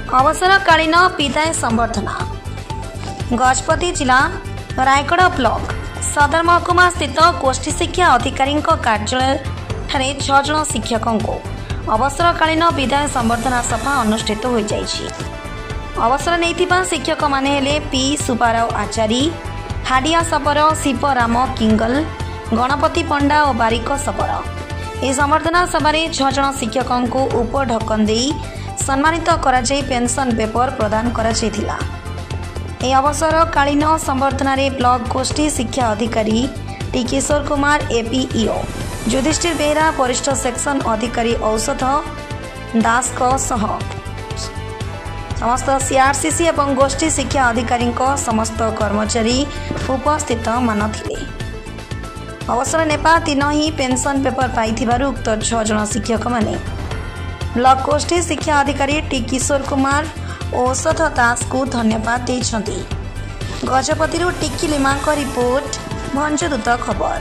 अवसरकालीन विदाय संबर्धना गजपति जिला रायगढ़ ब्लॉक सदर महकुमा स्थित गोष्ठी शिक्षा अधिकारी कार्यालय ठारे 6 जन शिक्षकों को अवसरकालीन विदाय संबर्धना सभा अनुष्ठित हो जाइछि। अवसर नैथिबा शिक्षक माने हेले पी सुब्बाराव आचारी, हाडिया सबर शिवराम किंगल, गणपति पंडा और बारिक सबर। यह संबर्धना सभा 6 जन शिक्षकों को ऊपर ढक्कन दे सम्मानित करा जाई पेंशन पेपर प्रदान करा जायथिला। यह अवसरकालीन संबर्धना ब्लॉक गोष्ठी शिक्षा अधिकारी टी किशोर कुमार एपीईओ, युधिष्ठिर बेहरा वरिष्ठ सेक्शन अधिकारी औषध दास समस्त सीआरसीसी एवं गोष्ठी शिक्षा अधिकारी समस्त कर्मचारी उपस्थित मान थिले। अवसर नेपा दिन ही पेंशन पेपर पाई उक्त 6 जन शिक्षक माने ब्लॉक गोष्ठी शिक्षा अधिकारी टी किशोर कुमार औषध दास को धन्यवाद देइछंती। गजपति टिक्की लिमा का रिपोर्ट भंजदूत खबर।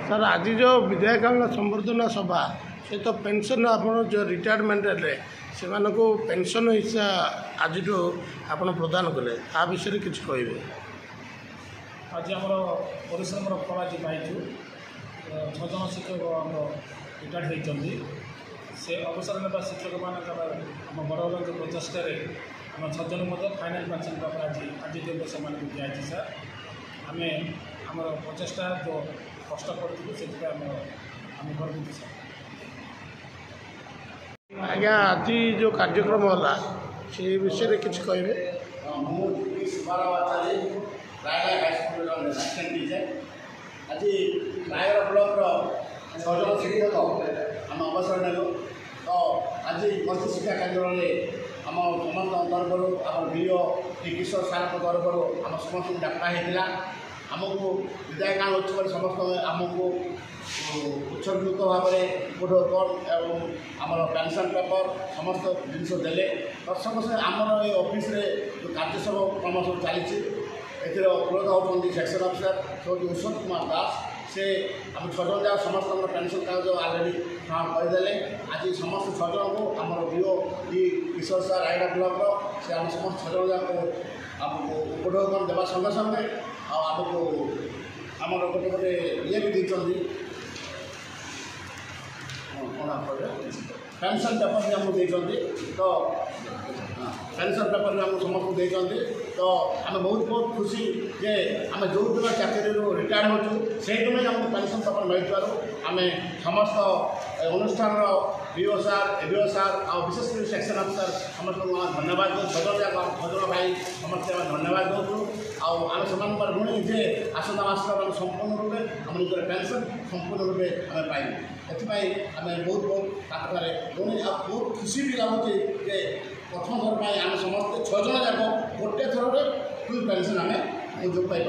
सर आज जो विधायक संबर्धना सभा से तो पेंशन आप जो रिटायरमेंट से पेंशन हिस्सा आज आप प्रदान कले आ विषय किसी कहे। आज आम परिश्रम फल आज पाई 6 जन शिक्षक रिटायर्ड होती से अवसर ने शिक्षक मान आम बड़ प्रचेषार आम 6 जन फाइनाल पेंशन पेपर आज दिन से दिखाई सर आम आम प्रचेषा जो कष्ट करूँ से गर्वित सर। आज्ञा आज जो कार्यक्रम है से विषय किसी कहे। आज रायगढ़ ब्लॉक 6 जन शिक्षक आम अवसर नेलु तो आज गोष्ठी शिक्षा केन्द्र आम समस्त तरफ आम डीओ टी किशोर सार तरफ आम समस्त डाका होता आमको विदायकाल उत्सव समस्त आमको उत्सर्गित भाव में और आमर पेंशन पेपर समस्त जिनस देले तत्संग आमर ये ऑफिस जो कार्य सब कम सब चली पुरोधा होती सेक्शन अफिसर श्रीमती उषद कुमार दास से आम 6 जन जाक समस्त पेंशन कागज अलरेडी करदे। आज समस्त 6 जन को आम डीओ टी किशोर सार रायगढ़ ब्लॉक से आम समस्त 6 जन जाक आमको उपढौकन देवा संगे संगे आमको आम गोटे गोटे ये भी देती पेंशन पेपर भी आमको देते तो पेंशन पेपर भी आमको समस्त देते तो आम बहुत बहुत खुशी जे आम जो दिन चाकरी रिटायर हो से दिन आमको पेंशन पेपर मिल आम समस्त अनुष्ठान डीओ सार एडीओ सार आ विशेष सेक्शन अफिसर समस्त धन्यवाद दो 6 जन भाई समस्त धन्यवाद दौचु आम से ऋणी जे आसंता मास संपूर्ण रूपे आम निजर पेंशन संपूर्ण रूपे आम पाइबू एथपाई आम बहुत बहुत ऋणी बहुत खुशी भी लगुच जे प्रथम थर पर आम समस्त 6 जन जाक गोटे थर फुल पेंशन आम जो पाई।